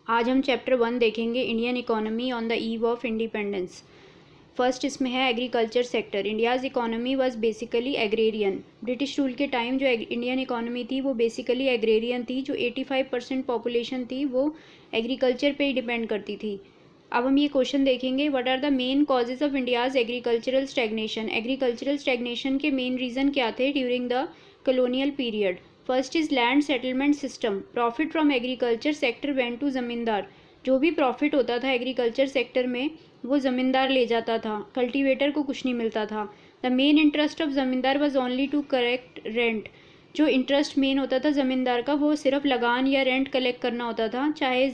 आज हम चैप्टर 1 देखेंगे, Indian economy on the eve of independence. First इसमें है agriculture sector. India's economy was basically agrarian. British rule के टाइम जो इंडियन इकोनॉमी थी वो बेसिकली एग्रेरियन थी। जो 85% पॉपुलेशन थी वो एग्रीकल्चर पे ही डिपेंड करती थी। अब हम ये क्वेश्चन देखेंगे, what are the main causes of India's agricultural stagnation. Agricultural stagnation के मेन रीज़न क्या थे during the colonial period? First is land settlement system. Profit from agriculture sector went to zamindar. जो भी प्रॉफिट होता था एग्रीकल्चर सेक्टर में वो ज़मींदार ले जाता था, कल्टीवेटर को कुछ नहीं मिलता था। The main interest of zamindar was only to collect rent. जो इंटरेस्ट मेन होता था ज़मींदार का वो सिर्फ लगान या रेंट कलेक्ट करना होता था, चाहे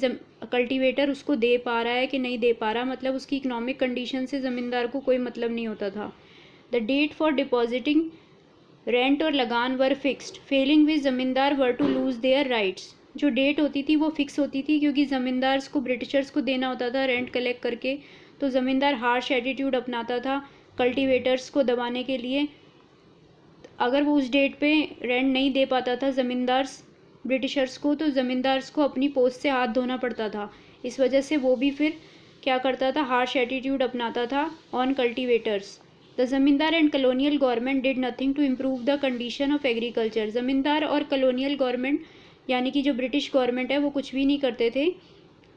कल्टीवेटर उसको दे पा रहा है कि नहीं दे पा रहा, मतलब उसकी इकोनॉमिक कंडीशन से ज़मींदार को कोई मतलब नहीं होता था। The date for depositing rent और lagaan were fixed, failing which zamindar were to lose their rights. जो डेट होती थी वो फिक्स होती थी क्योंकि ज़मींदार को ब्रिटिशर्स को देना होता था रेंट कलेक्ट करके, तो ज़मींदार हार्श एटीट्यूड अपनाता था कल्टीवेटर्स को दबाने के लिए। अगर वो उस डेट पे रेंट नहीं दे पाता था ज़मींदार ब्रिटिशर्स को, तो ज़मींदार को अपनी पोस्ट से हाथ धोना पड़ता था। इस वजह से वो भी फिर क्या करता था, हार्श एटीट्यूड अपनाता था on cultivators. The zamindar and colonial government did nothing to improve the condition of agriculture. ज़मींदार और कलोनियल गवर्नमेंट यानी कि जो ब्रिटिश गवर्नमेंट है वो कुछ भी नहीं करते थे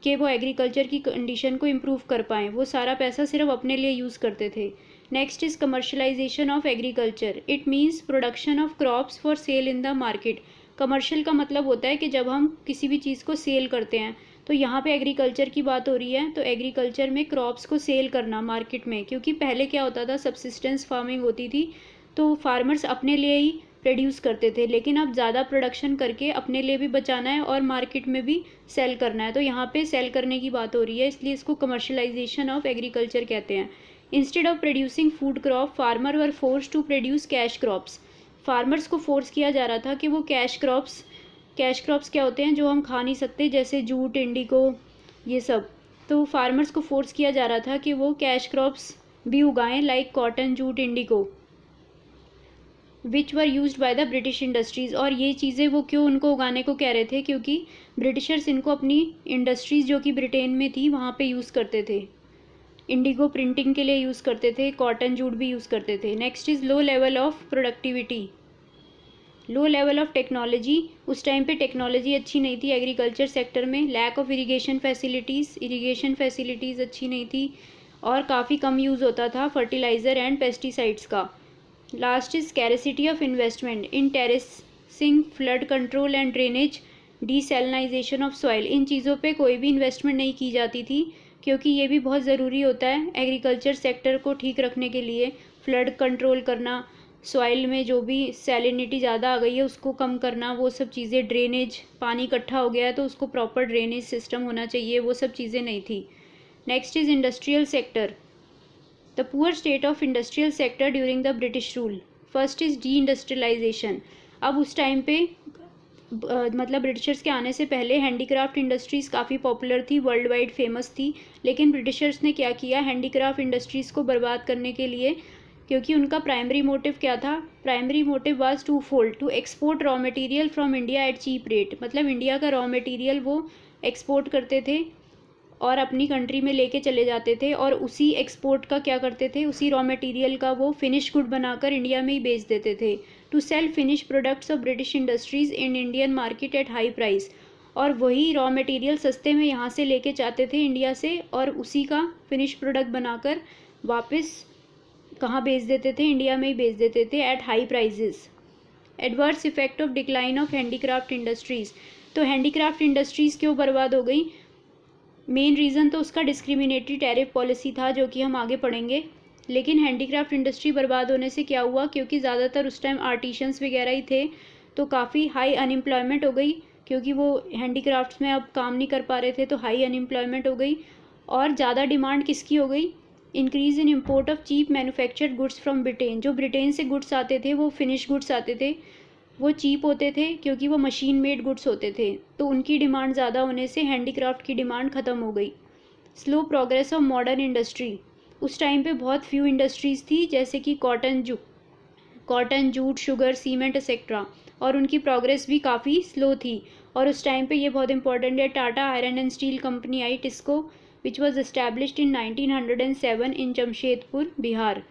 कि वो एग्रीकल्चर की कंडीशन को इम्प्रूव कर पाएँ। वो सारा पैसा सिर्फ अपने लिए यूज़ करते थे। Next is commercialisation of agriculture. It means production of crops for sale in the market. Commercial का मतलब होता है कि जब हम किसी भी चीज़ को सेल करते हैं, तो यहाँ पे एग्रीकल्चर की बात हो रही है, तो एग्रीकल्चर में क्रॉप्स को सेल करना मार्केट में। क्योंकि पहले क्या होता था, सब्सिस्टेंस फार्मिंग होती थी तो फार्मर्स अपने लिए ही प्रोड्यूस करते थे, लेकिन अब ज़्यादा प्रोडक्शन करके अपने लिए भी बचाना है और मार्केट में भी सेल करना है, तो यहाँ पे सेल करने की बात हो रही है, इसलिए इसको कमर्शलाइजेशन ऑफ एग्रीकल्चर कहते हैं। Instead of producing food crop, farmer were force to produce cash crops. Farmers को फोर्स किया जा रहा था कि वो कैश क्रॉप्स क्या होते हैं जो हम खा नहीं सकते, जैसे जूट, इंडिगो, ये सब। तो फार्मर्स को फोर्स किया जा रहा था कि वो कैश क्रॉप्स भी उगाएं, like cotton, jute, Indigo, which were used by the British industries. और ये चीज़ें वो क्यों उनको उगाने को कह रहे थे, क्योंकि ब्रिटिशर्स इनको अपनी इंडस्ट्रीज़ जो कि ब्रिटेन में थी वहाँ पे यूज़ करते थे। इंडिगो प्रिंटिंग के लिए यूज़ करते थे, कॉटन, जूट भी यूज़ करते थे। Next is low level of productivity, low level of technology. उस टाइम पे टेक्नोलॉजी अच्छी नहीं थी एग्रीकल्चर सेक्टर में। लैक ऑफ इरिगेशन फैसिलिटीज़ अच्छी नहीं थी और काफ़ी कम यूज़ होता था फर्टिलाइज़र एंड पेस्टिसाइड्स का। Last is scarcity of investment in terracing, flood control and drainage, desalinisation of soil. इन चीज़ों पे कोई भी इन्वेस्टमेंट नहीं की जाती थी क्योंकि ये भी बहुत ज़रूरी होता है एग्रीकल्चर सेक्टर को ठीक रखने के लिए। फ्लड कंट्रोल करना, सॉइल में जो भी सैलिनिटी ज़्यादा आ गई है उसको कम करना, वो सब चीज़ें, ड्रेनेज, पानी इकट्ठा हो गया है तो उसको प्रॉपर ड्रेनेज सिस्टम होना चाहिए, वो सब चीज़ें नहीं थी। Next is industrial sector. The poor state of industrial sector during the British rule. First is deindustrialisation. अब उस टाइम पे मतलब ब्रिटिशर्स के आने से पहले हैंडीक्राफ्ट इंडस्ट्रीज़ काफ़ी पॉपुलर थी, वर्ल्ड वाइड फेमस थी, लेकिन ब्रिटिशर्स ने क्या किया, हैंडीक्राफ्ट इंडस्ट्रीज़ को बर्बाद करने के लिए, क्योंकि उनका प्राइमरी मोटिव क्या था, primary motive was twofold, to export raw material from India at cheap rate. मतलब इंडिया का रॉ मटेरियल वो एक्सपोर्ट करते थे और अपनी कंट्री में लेके चले जाते थे, और उसी एक्सपोर्ट का क्या करते थे, उसी रॉ मटेरियल का वो फिनिश गुड बनाकर इंडिया में ही बेच देते थे। To sell finish products of British industries in Indian market at high price. और वही रॉ मटेरियल सस्ते में यहाँ से लेके जाते थे इंडिया से, और उसी का फिनिश प्रोडक्ट बनाकर वापस कहाँ बेच देते थे, इंडिया में ही बेच देते थे at high prices. Adverse effect of decline of handicraft industries. तो हैंडीक्राफ्ट इंडस्ट्रीज़ क्यों बर्बाद हो गई, मेन रीज़न तो उसका डिस्क्रिमिनेटरी टैरिफ पॉलिसी था जो कि हम आगे पढ़ेंगे। लेकिन हैंडीक्राफ्ट इंडस्ट्री बर्बाद होने से क्या हुआ, क्योंकि ज़्यादातर उस टाइम आर्टिशंस वगैरह ही थे, तो काफ़ी हाई अनएम्प्लॉयमेंट हो गई, क्योंकि वो हैंडीक्राफ्ट्स में अब काम नहीं कर पा रहे थे, तो हाई अनएम्प्लॉयमेंट हो गई। और ज़्यादा डिमांड किसकी हो गई, increase in import of cheap manufactured goods from Britain. जो ब्रिटेन से गुड्स आते थे, वो फिनिश गुड्स आते थे, वो चीप होते थे क्योंकि वो मशीन मेड गुड्स होते थे, तो उनकी डिमांड ज़्यादा होने से हैंडीक्राफ्ट की डिमांड ख़त्म हो गई। Slow progress of modern industry. उस टाइम पे बहुत फ्यू इंडस्ट्रीज़ थी, जैसे कि cotton, jute, sugar, cement etcetera, और उनकी प्रोग्रेस भी काफ़ी स्लो थी। और उस टाइम पे ये बहुत इंपॉर्टेंट है, Tata iron and steel company आई, TISCO, which was established in 1907 in Jamshedpur, Bihar.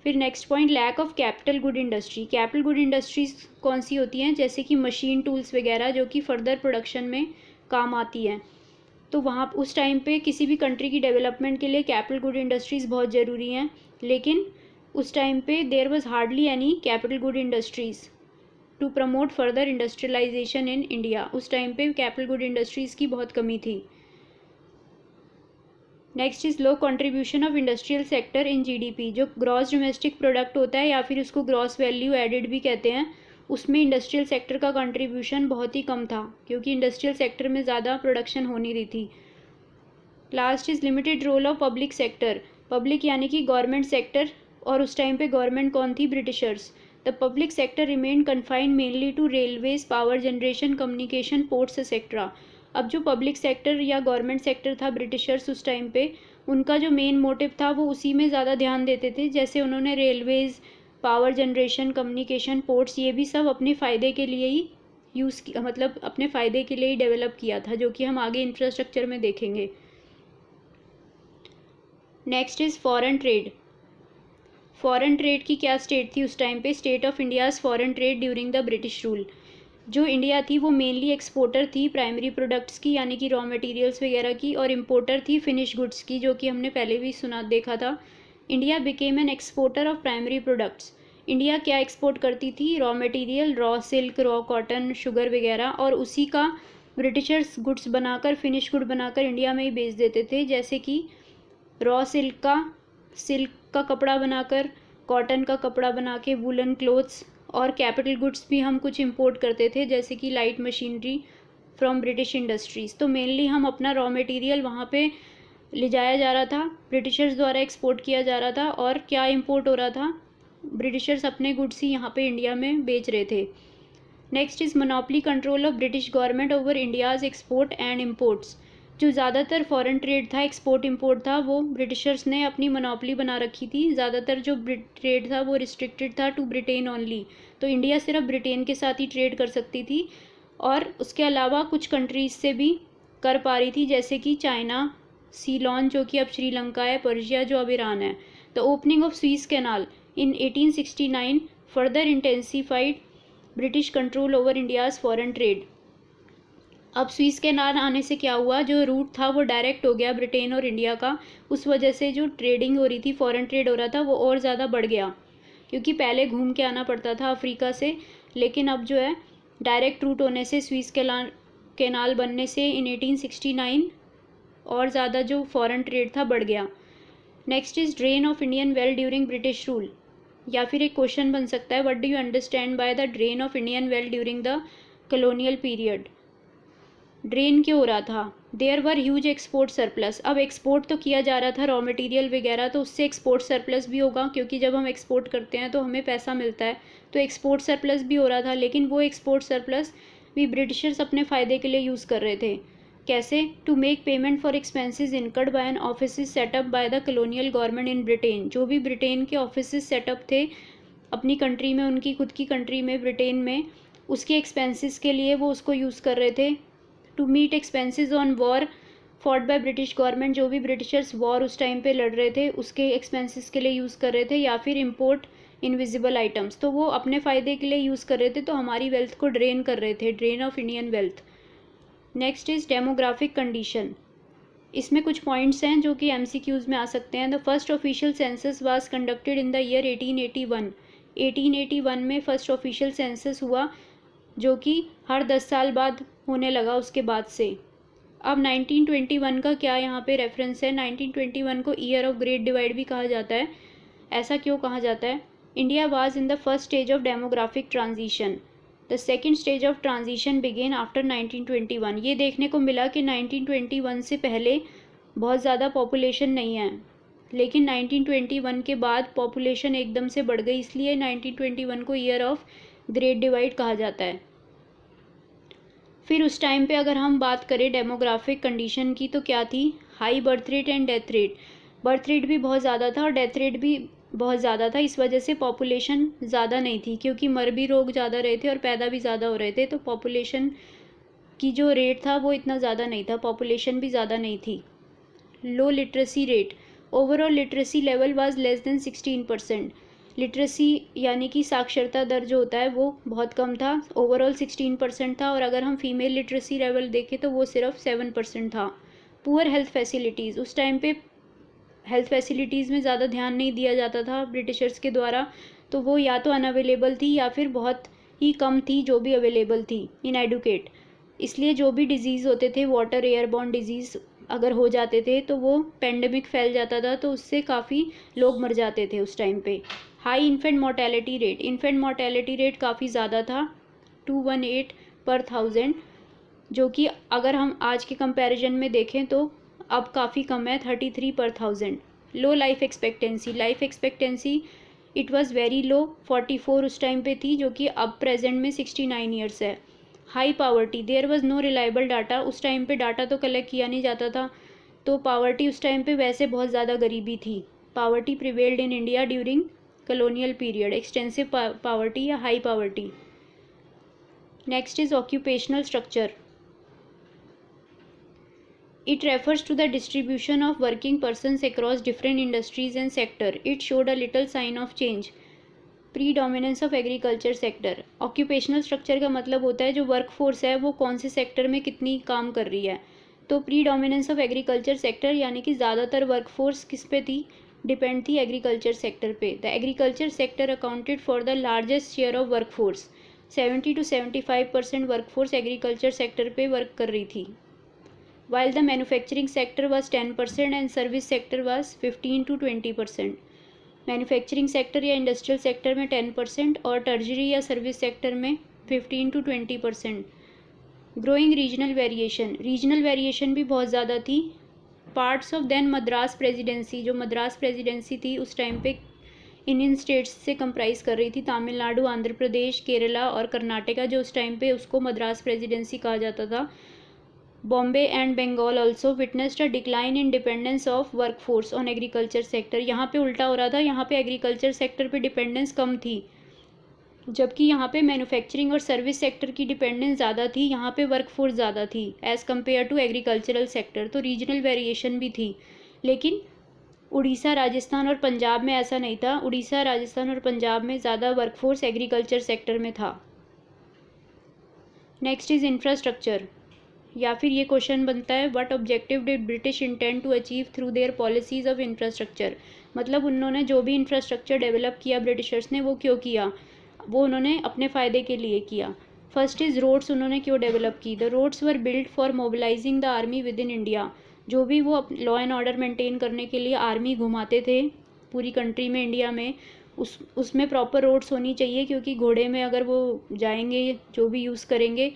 फिर next point, lack of capital good industry. Capital good industries कौन सी होती हैं, जैसे कि मशीन टूल्स वगैरह जो कि फर्दर प्रोडक्शन में काम आती हैं। तो वहाँ उस टाइम पे किसी भी कंट्री की डेवलपमेंट के लिए कैपिटल गुड इंडस्ट्रीज़ बहुत ज़रूरी हैं, लेकिन उस टाइम पे there was hardly any capital good industries to promote further industrialisation in India. उस टाइम पे कैपिटल गुड इंडस्ट्रीज़ की बहुत कमी थी। Next is low contribution of industrial sector in GDP. जो ग्रॉस डोमेस्टिक प्रोडक्ट होता है या फिर उसको ग्रॉस वैल्यू एडेड भी कहते हैं, उसमें इंडस्ट्रियल सेक्टर का कंट्रीब्यूशन बहुत ही कम था, क्योंकि इंडस्ट्रियल सेक्टर में ज़्यादा प्रोडक्शन हो नहीं रही थी। Last is limited role of public sector. Public यानी कि गवर्नमेंट सेक्टर, और उस टाइम पे गवर्नमेंट कौन थी, Britishers. The public sector remain confined mainly to railways, power generation, communication, ports etcetera. अब जो पब्लिक सेक्टर या गवर्नमेंट सेक्टर था ब्रिटिशर्स उस टाइम पे, उनका जो मेन मोटिव था वो उसी में ज़्यादा ध्यान देते थे। जैसे उन्होंने Railways, power generation, communication, ports, ये भी सब अपने फ़ायदे के लिए ही यूज़ किया, मतलब अपने फ़ायदे के लिए ही डेवलप किया था, जो कि हम आगे इंफ्रास्ट्रक्चर में देखेंगे। Next is foreign trade. Foreign trade की क्या स्टेट थी उस टाइम पे, state of India's foreign trade during the British rule. जो इंडिया थी वो मेनली एक्सपोर्टर थी प्राइमरी प्रोडक्ट्स की, यानी कि रॉ मटेरियल्स वगैरह की, और इम्पोर्टर थी फिनिश गुड्स की, जो कि हमने पहले भी देखा था। India became an exporter of primary products. India क्या एक्सपोर्ट करती थी, raw material, raw silk, raw cotton, sugar वगैरह, और उसी का ब्रिटिशर्स गुड्स बनाकर, फिनिश गुड बनाकर इंडिया में ही बेच देते थे। जैसे कि रॉ सिल्क का कपड़ा बनाकर, कॉटन का कपड़ा बना के, वूलन क्लोथ्स, और कैपिटल गुड्स भी हम कुछ इंपोर्ट करते थे, जैसे कि light machinery from British industries. तो मेनली हम अपना रॉ मटेरियल वहाँ पे ले जाया जा रहा था, ब्रिटिशर्स द्वारा एक्सपोर्ट किया जा रहा था, और क्या इंपोर्ट हो रहा था, ब्रिटिशर्स अपने गुड्स ही यहाँ पे इंडिया में बेच रहे थे। Next is monopoly control of British government over India's export and imports. जो ज़्यादातर फॉरेन ट्रेड था, एक्सपोर्ट इंपोर्ट था, वो ब्रिटिशर्स ने अपनी मोनोपोली बना रखी थी। ज़्यादातर जो ट्रेड था वो रिस्ट्रिक्टेड था टू ब्रिटेन ओनली। तो इंडिया सिर्फ ब्रिटेन के साथ ही ट्रेड कर सकती थी, और उसके अलावा कुछ कंट्रीज़ से भी कर पा रही थी, जैसे कि चाइना, सीलोन जो कि अब श्रीलंका है, पर्शिया जो अब ईरान है। The opening of Suez canal in 1869 further intensified British control over India's foreign trade. अब स्वीज कैनाल आने से क्या हुआ, जो रूट था वो डायरेक्ट हो गया ब्रिटेन और इंडिया का। उस वजह से जो ट्रेडिंग हो रही थी, फॉरेन ट्रेड हो रहा था, वो और ज़्यादा बढ़ गया, क्योंकि पहले घूम के आना पड़ता था अफ्रीका से, लेकिन अब जो है डायरेक्ट रूट होने से, स्वीज कैनाल बनने से इन 1869 और ज़्यादा जो फॉरेन ट्रेड था बढ़ गया। Next is drain of Indian wealth during British rule. या फिर एक क्वेश्चन बन सकता है, what do you understand by the drain of Indian wealth during the colonial period. Drain क्यों हो रहा था, there were huge export surplus. अब एक्सपोर्ट तो किया जा रहा था रॉ मटेरियल वगैरह, तो उससे एक्सपोर्ट सरप्लस भी होगा, क्योंकि जब हम एक्सपोर्ट करते हैं तो हमें पैसा मिलता है, तो एक्सपोर्ट सरप्लस भी हो रहा था। लेकिन वो एक्सपोर्ट सरप्लस भी ब्रिटिशर्स अपने फ़ायदे के लिए यूज़ कर रहे थे। कैसे, to make payment for expenses incurred by an office setup by the colonial government in Britain. जो भी ब्रिटेन के ऑफिस सेटअप थे अपनी कंट्री में, उनकी खुद की कंट्री में, ब्रिटेन में, उसके एक्सपेंसेस के लिए वो उसको यूज़ कर रहे थे। To meet expenses on war fought by British government. जो भी ब्रिटिशर्स वॉर उस टाइम पे लड़ रहे थे उसके एक्सपेंसेस के लिए यूज़ कर रहे थे। या फिर इम्पोर्ट इनविजिबल आइटम्स, तो वो अपने फ़ायदे के लिए यूज़ कर रहे थे, तो हमारी वेल्थ को ड्रेन कर रहे थे, drain of Indian wealth. Next is demographic condition. इसमें कुछ पॉइंट्स हैं जो कि MCQs में आ सकते हैं। The first official census was conducted in the year 1881। 1881 में फर्स्ट ऑफिशियल सेंसस हुआ, जो कि हर 10 साल बाद होने लगा उसके बाद से। अब 1921 का क्या यहाँ पे रेफरेंस है, 1921 को ईयर ऑफ ग्रेट डिवाइड भी कहा जाता है। ऐसा क्यों कहा जाता है, India was in the first stage of demographic transition. The second stage of transition began after 1921। ये देखने को मिला कि 1921 से पहले बहुत ज़्यादा पॉपुलेशन नहीं है, लेकिन 1921 के बाद पॉपुलेशन एकदम से बढ़ गई, इसलिए 1921 को ईयर ऑफ ग्रेट डिवाइड कहा जाता है। फिर उस टाइम पे अगर हम बात करें डेमोग्राफिक कंडीशन की, तो क्या थी, high birth rate and death rate. Birth rate भी बहुत ज़्यादा था और डेथ रेट भी बहुत ज़्यादा था। इस वजह से पॉपुलेशन ज़्यादा नहीं थी, क्योंकि मर भी लोग ज़्यादा रहे थे और पैदा भी ज़्यादा हो रहे थे, तो पॉपुलेशन की जो रेट था वो इतना ज़्यादा नहीं था, पॉपुलेशन भी ज़्यादा नहीं थी। लो literacy rate, overall literacy level was less then 16%। Literacy यानी कि साक्षरता दर जो होता है वो बहुत कम था, ओवरऑल 16% था, और अगर हम फीमेल लिटरेसी लेवल देखें तो वो सिर्फ 7% था। पुअर हेल्थ फैसिलिटीज़, उस टाइम पे हेल्थ फैसिलिटीज़ में ज़्यादा ध्यान नहीं दिया जाता था ब्रिटिशर्स के द्वारा, तो वो या तो अनअवेलेबल थी या फिर बहुत ही कम थी जो भी अवेलेबल थी। इनएडुकेट, इसलिए जो भी डिजीज़ होते थे, वाटर एयरबॉर्न डिजीज़ अगर हो जाते थे तो वो पेंडेमिक फैल जाता था, तो उससे काफ़ी लोग मर जाते थे उस टाइम पे। High infant mortality rate, infant mortality rate काफ़ी ज़्यादा था, 218 पर 1000, जो कि अगर हम आज के कंपैरिजन में देखें तो अब काफ़ी कम है, 33 पर 1000। Low life expectancy, life expectancy it was very low, 44 उस टाइम पे थी, जो कि अब प्रेजेंट में 69 ईयर्स है। High poverty, there was no reliable data, उस टाइम पे डाटा तो कलेक्ट किया नहीं जाता था, तो पावर्टी उस टाइम पे वैसे बहुत ज़्यादा गरीबी थी। Poverty prevailed in India during colonial period, extensive poverty या high poverty. Next is occupational structure, it refers to the distribution of working persons across different industries and sector. It showed a little sign of change. Predominance of agriculture sector, occupational structure का मतलब होता है जो work force है वो कौन से sector में कितनी काम कर रही है। तो प्रीडोमिनेंस ऑफ एग्रीकल्चर सेक्टर यानी कि ज़्यादातर वर्क फोर्स किस पे थी, डिपेंड थी एग्रीकल्चर सेक्टर पे। The agriculture sector accounted for the largest share of work force, 70 to 75% work force agriculture sector पे वर्क कर रही थी, while the manufacturing sector was 10% and service sector was 15 to 20%. Manufacturing sector या industrial sector में 10% और टर्जरी या service sector में 15 to 20%। Growing regional variation, regional variation भी बहुत ज़्यादा थी। Parts of then Madras presidency, जो मद्रास प्रेसिडेंसी थी उस टाइम पे इंडियन स्टेट्स से कंप्राइज कर रही थी, तमिलनाडु, आंध्र प्रदेश, केरला और कर्नाटका, जो उस टाइम पे उसको मद्रास प्रेसिडेंसी कहा जाता था। Bombay and Bengal also witnessed a decline in dependence of workforce on agriculture sector. यहाँ पे उल्टा हो रहा था, यहाँ पे एग्रीकल्चर सेक्टर पे डिपेंडेंस कम थी, जबकि यहाँ पे मैन्युफैक्चरिंग और सर्विस सेक्टर की डिपेंडेंस ज़्यादा थी, यहाँ पे वर्कफोर्स ज़्यादा थी as compare to agricultural sector. तो रीजनल वेरिएशन भी थी, लेकिन उड़ीसा, राजस्थान और पंजाब में ऐसा नहीं था। उड़ीसा, राजस्थान और पंजाब में ज़्यादा वर्कफोर्स एग्रीकल्चर सेक्टर में था। नेक्स्ट इज़ इंफ्रास्ट्रक्चर, या फिर ये क्वेश्चन बनता है what objective did British intend to achieve through their policies of infrastructure. मतलब उन्होंने जो भी इंफ्रास्ट्रक्चर डेवलप किया ब्रिटिशर्स ने, वो क्यों किया, वो उन्होंने अपने फ़ायदे के लिए किया। फर्स्ट इज़ रोड्स, उन्होंने क्यों डेवलप की। The roads were build for mobilising the army within India, जो भी वो लॉ एंड ऑर्डर मेंटेन करने के लिए आर्मी घुमाते थे पूरी कंट्री में, इंडिया में, उसमें प्रॉपर रोड्स होनी चाहिए, क्योंकि घोड़े में अगर वो जाएंगे, जो भी यूज़ करेंगे,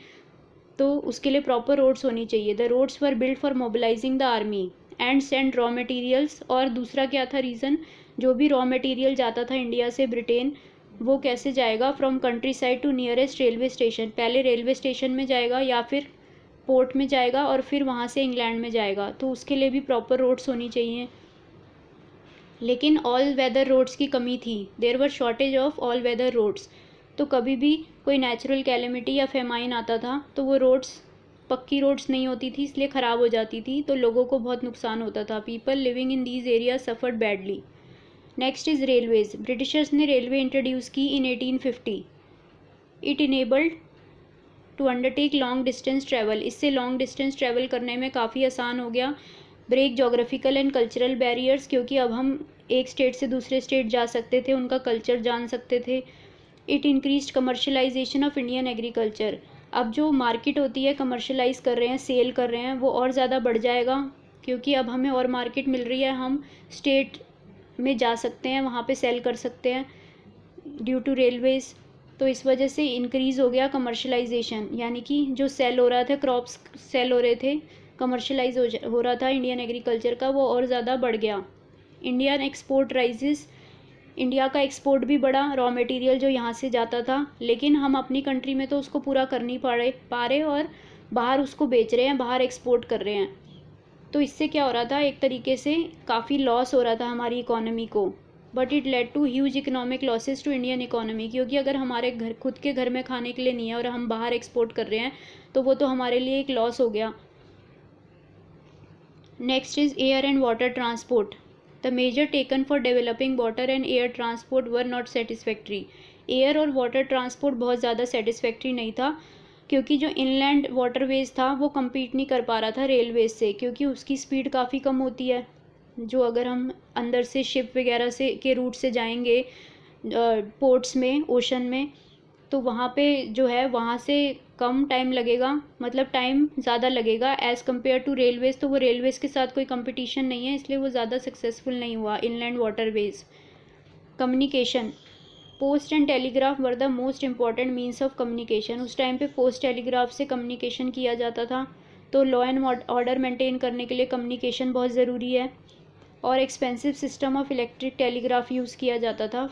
तो उसके लिए प्रॉपर रोड्स होनी चाहिए। The roads were build for mobilising the army and send raw materials. और दूसरा क्या था रीज़न, जो भी रॉ मटेरियल जाता था इंडिया से ब्रिटेन, वो कैसे जाएगा, from countryside to nearest railway station, पहले रेलवे स्टेशन में जाएगा या फिर पोर्ट में जाएगा और फिर वहाँ से इंग्लैंड में जाएगा, तो उसके लिए भी प्रॉपर रोड्स होनी चाहिए। लेकिन ऑल वेदर रोड्स की कमी थी, there were shortage of all weather roads. तो कभी भी कोई नेचुरल कैलेमिटी या फेमाइन आता था तो वो रोड्स, पक्की रोड्स नहीं होती थी, इसलिए ख़राब हो जाती थी, तो लोगों को बहुत नुकसान होता था। People living in these area suffered badly. Next is railways, Britishers ने रेलवे इंट्रोड्यूस की in 1850। It enabled to undertake long distance travel, इससे लॉन्ग डिस्टेंस ट्रैवल करने में काफ़ी आसान हो गया। Break geographical and cultural barriers, क्योंकि अब हम एक स्टेट से दूसरे स्टेट जा सकते थे, उनका कल्चर जान सकते थे। It increase commercialisation of Indian agriculture, अब जो मार्केट होती है कमर्शलाइज कर रहे हैं, सेल कर रहे हैं, वो और ज़्यादा बढ़ जाएगा, क्योंकि अब हमें और मार्केट मिल रही है, हम स्टेट में जा सकते हैं, वहाँ पे सेल कर सकते हैं ड्यू टू रेलवेज़। तो इस वजह से इंक्रीज़ हो गया कमर्शलाइजेशन, यानी कि जो सेल हो रहा था, क्रॉप्स सेल हो रहे थे, कमर्शलाइज हो रहा था इंडियन एग्रीकल्चर का, वो और ज़्यादा बढ़ गया। इंडियन एक्सपोर्ट राइजेस, इंडिया का एक्सपोर्ट भी बढ़ा, रॉ मटेरियल जो यहाँ से जाता था, लेकिन हम अपनी कंट्री में तो उसको पूरा कर नहीं पा रहे और बाहर उसको बेच रहे हैं, बाहर एक्सपोर्ट कर रहे हैं। तो इससे क्या हो रहा था, एक तरीके से काफ़ी लॉस हो रहा था हमारी इकोनॉमी को। But it led to huge economic losses to Indian economy, क्योंकि अगर हमारे घर खुद के घर में खाने के लिए नहीं है और हम बाहर एक्सपोर्ट कर रहे हैं तो वो तो हमारे लिए एक लॉस हो गया। Next is air and water transport. The measure taken for developing water and air transport were not satisfactory. Air और वाटर ट्रांसपोर्ट बहुत ज़्यादा सेटिस्फैक्ट्री नहीं था, क्योंकि जो इनलैंड वाटरवेज था वो कम्पीट नहीं कर पा रहा था रेलवेज से, क्योंकि उसकी स्पीड काफ़ी कम होती है। जो अगर हम अंदर से शिप वगैरह से के रूट से जाएंगे पोर्ट्स में, ओशन में, तो वहाँ पे जो है वहाँ से कम टाइम लगेगा, मतलब टाइम ज़्यादा लगेगा एज़ कम्पेयर टू रेलवेज़। तो वो रेलवेज़ के साथ कोई कंपटीशन नहीं है, इसलिए वो ज़्यादा सक्सेसफुल नहीं हुआ inland waterways. Communication, post and telegraph were the most important means of communication. उस टाइम पे पोस्ट टेलीग्राफ से कम्युनिकेशन किया जाता था, तो लॉ एंड ऑर्डर मेंटेन करने के लिए कम्युनिकेशन बहुत ज़रूरी है। और expensive system of electric telegraph use किया जाता था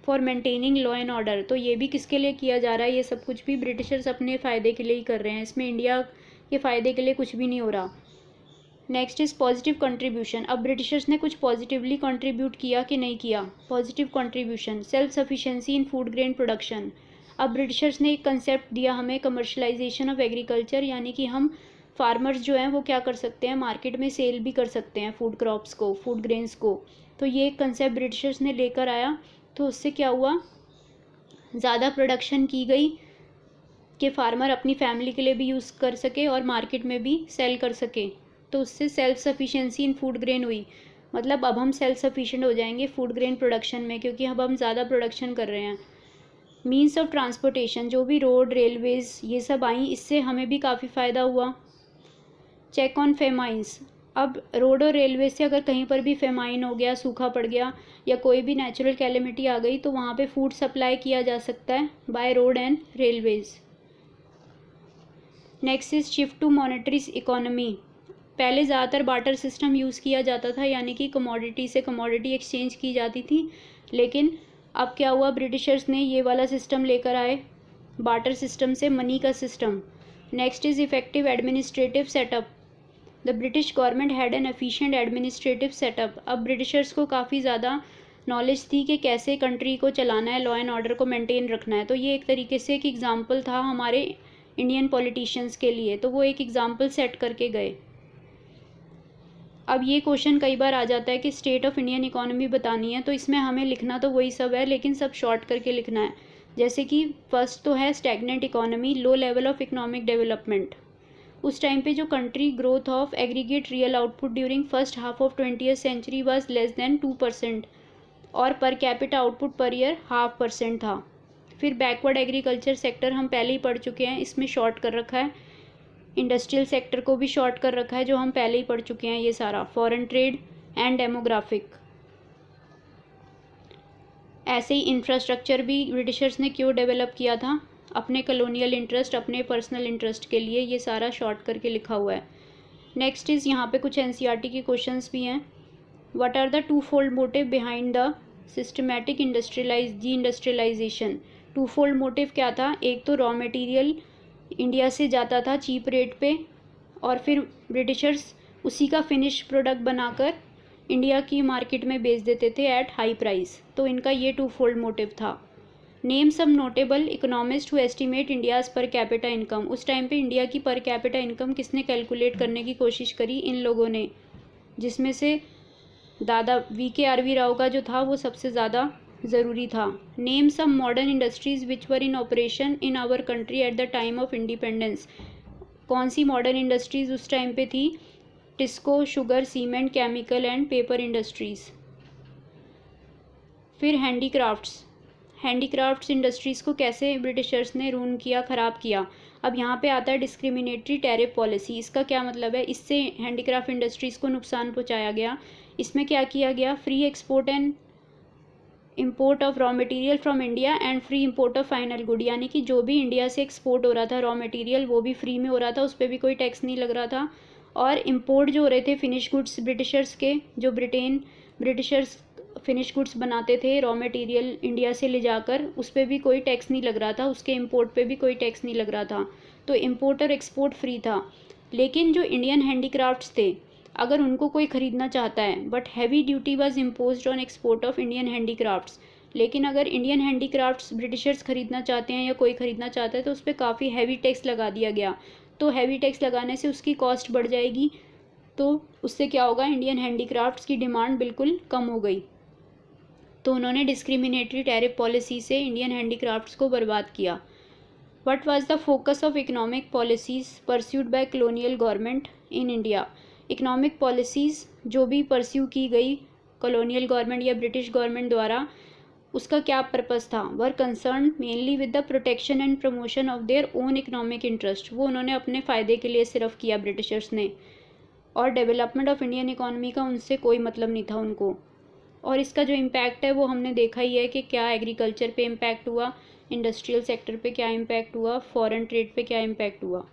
for maintaining law and order. तो ये भी किसके लिए किया जा रहा है, ये सब कुछ भी ब्रिटिशर्स अपने फ़ायदे के लिए ही कर रहे हैं, इसमें इंडिया के फ़ायदे के लिए कुछ भी नहीं हो रहा। Next is positive contribution. अब ब्रिटिशर्स ने कुछ पॉजिटिवली कंट्रीब्यूट किया कि नहीं किया। पॉजिटिव कंट्रीब्यूशन, सेल्फ सफिशिएंसी इन फूड ग्रेन प्रोडक्शन। अब ब्रिटिशर्स ने एक कंसेप्ट दिया हमें, कमर्शलाइजेशन ऑफ एग्रीकल्चर, यानी कि हम फार्मर्स जो हैं वो क्या कर सकते हैं, मार्केट में सेल भी कर सकते हैं फूड क्रॉप्स को, फूड ग्रेन्स को। तो ये एक कंसेप्ट ब्रिटिशर्स ने लेकर आया, तो उससे क्या हुआ, ज़्यादा प्रोडक्शन की गई कि फार्मर अपनी फैमिली के लिए भी यूज़ कर सके और मार्केट में भी सेल कर सके। तो उससे सेल्फ सफिशिएंसी इन फूड ग्रेन हुई, मतलब अब हम सेल्फ सफिशिएंट हो जाएंगे फूड ग्रेन प्रोडक्शन में, क्योंकि अब हम ज़्यादा प्रोडक्शन कर रहे हैं। मीन्स ऑफ ट्रांसपोर्टेशन, जो भी रोड, रेलवेज़ ये सब आई, इससे हमें भी काफ़ी फ़ायदा हुआ। Check on famines. अब रोड और रेलवे से अगर कहीं पर भी फेमाइन हो गया, सूखा पड़ गया या कोई भी नेचुरल कैलेमिटी आ गई, तो वहाँ पे फूड सप्लाई किया जा सकता है by road and railways. Next is shift to monetary economy. पहले ज़्यादातर बार्टर सिस्टम यूज़ किया जाता था, यानी कि कमोडिटी से कमोडिटी एक्सचेंज की जाती थी, लेकिन अब क्या हुआ, ब्रिटिशर्स ने ये वाला सिस्टम लेकर आए, बार्टर सिस्टम से मनी का system. Next is effective administrative setup. The British government had an efficient administrative setup. अब ब्रिटिशर्स को काफ़ी ज़्यादा नॉलेज थी कि कैसे कंट्री को चलाना है, लॉ एंड ऑर्डर को मेंटेन रखना है। तो ये एक तरीके से एक एग्जाम्पल था हमारे इंडियन पॉलिटिशियंस के लिए, तो वो एक एग्जाम्पल सेट करके गए। अब ये क्वेश्चन कई बार आ जाता है कि स्टेट ऑफ इंडियन इकोनॉमी बतानी है, तो इसमें हमें लिखना तो वही सब है, लेकिन सब शॉर्ट करके लिखना है। जैसे कि फर्स्ट तो है stagnant economy, low level of economic development. उस टाइम पे जो country growth of aggregate real output during first half of 20th century was less than 2%, और per capita output per year 0.5% था। फिर बैकवर्ड एग्रीकल्चर सेक्टर हम पहले ही पढ़ चुके हैं, इसमें शॉर्ट कर रखा है। इंडस्ट्रियल सेक्टर को भी शॉर्ट कर रखा है, जो हम पहले ही पढ़ चुके हैं ये सारा। Foreign trade and demographic. ऐसे ही इंफ्रास्ट्रक्चर भी ब्रिटिशर्स ने क्यों डेवलप किया था, अपने कॉलोनियल इंटरेस्ट, अपने पर्सनल इंटरेस्ट के लिए, ये सारा शॉर्ट करके लिखा हुआ है। नेक्स्ट इज़ यहाँ पे कुछ एनसीईआरटी के क्वेश्चंस भी हैं। What are the two fold motive behind the systematic deindustrialisation. Two fold motive क्या था, एक तो रॉ मटेरियल इंडिया से जाता था चीप रेट पे, और फिर ब्रिटिशर्स उसी का फिनिश प्रोडक्ट बनाकर इंडिया की मार्केट में बेच देते थे एट हाई प्राइस। तो इनका ये टू फोल्ड मोटिव था। Name some notable economist who estimate India's per capita income. उस टाइम पे इंडिया की पर कैपिटा इनकम किसने कैलकुलेट करने की कोशिश करी, इन लोगों ने, जिसमें से दादा VKRV राव का जो था वो सबसे ज़्यादा ज़रूरी था। Name some modern industries which were in operation in our country at the time of independence. कौन सी मॉडर्न इंडस्ट्रीज़ उस टाइम पे थी, TISCO, sugar, cement, chemical and paper industries. फिर हैंडीक्राफ्ट्स इंडस्ट्रीज़ को कैसे ब्रिटिशर्स ने रून किया, ख़राब किया। अब यहाँ पे आता है डिस्क्रिमिनेटरी टैरिफ पॉलिसी। इसका क्या मतलब है, इससे हैंडीक्राफ्ट इंडस्ट्रीज़ को नुकसान पहुँचाया गया। इसमें क्या किया गया, free export and import of raw material from India and free import of final good, यानी कि जो भी इंडिया से एक्सपोर्ट हो रहा था रॉ मटेरियल वो भी फ्री में हो रहा था, उस पर भी कोई टैक्स नहीं लग रहा था। और इम्पोर्ट जो हो रहे थे फिनिश गुड्स ब्रिटिशर्स के, जो ब्रिटिशर्स फिनिश गुड्स बनाते थे रॉ मटेरियल इंडिया से ले जाकर, उस पर भी कोई टैक्स नहीं लग रहा था, उसके इम्पोर्ट पे भी कोई टैक्स नहीं लग रहा था। तो इम्पोर्ट और एक्सपोर्ट फ्री था। लेकिन जो इंडियन हैंडीक्राफ्ट्स थे अगर उनको कोई ख़रीदना चाहता है, but heavy duty was imposed on export of Indian handicrafts. लेकिन अगर इंडियन हैंडीक्राफ्ट्स ब्रिटिशर्स ख़रीदना चाहते हैं या कोई ख़रीदना चाहता है तो उस पर काफ़ी हैवी टैक्स लगा दिया गया। तो हैवी टैक्स लगाने से उसकी कॉस्ट बढ़ जाएगी, तो उससे क्या होगा, इंडियन हैंडीक्राफ्ट्स की डिमांड बिल्कुल कम हो गई। तो उन्होंने डिस्क्रिमिनेटरी टैरिफ पॉलिसी से इंडियन हैंडीक्राफ्ट्स को बर्बाद किया। What was the focus of economic policies pursued by colonial government in India. Economic policies जो भी परस्यू की गई कॉलोनियल गवर्नमेंट या ब्रिटिश गवर्नमेंट द्वारा, उसका क्या पर्पस था। Were concern mainly with the protection and promotion of their own economic interest. वो उन्होंने अपने फ़ायदे के लिए सिर्फ किया ब्रिटिशर्स ने, और डेवलपमेंट ऑफ इंडियन इकोनॉमी का उनसे कोई मतलब नहीं था उनको। और इसका जो इम्पैक्ट है वो हमने देखा ही है कि क्या एग्रीकल्चर पे इम्पैक्ट हुआ, इंडस्ट्रियल सेक्टर पे क्या इम्पैक्ट हुआ, फॉरेन ट्रेड पे क्या इम्पैक्ट हुआ।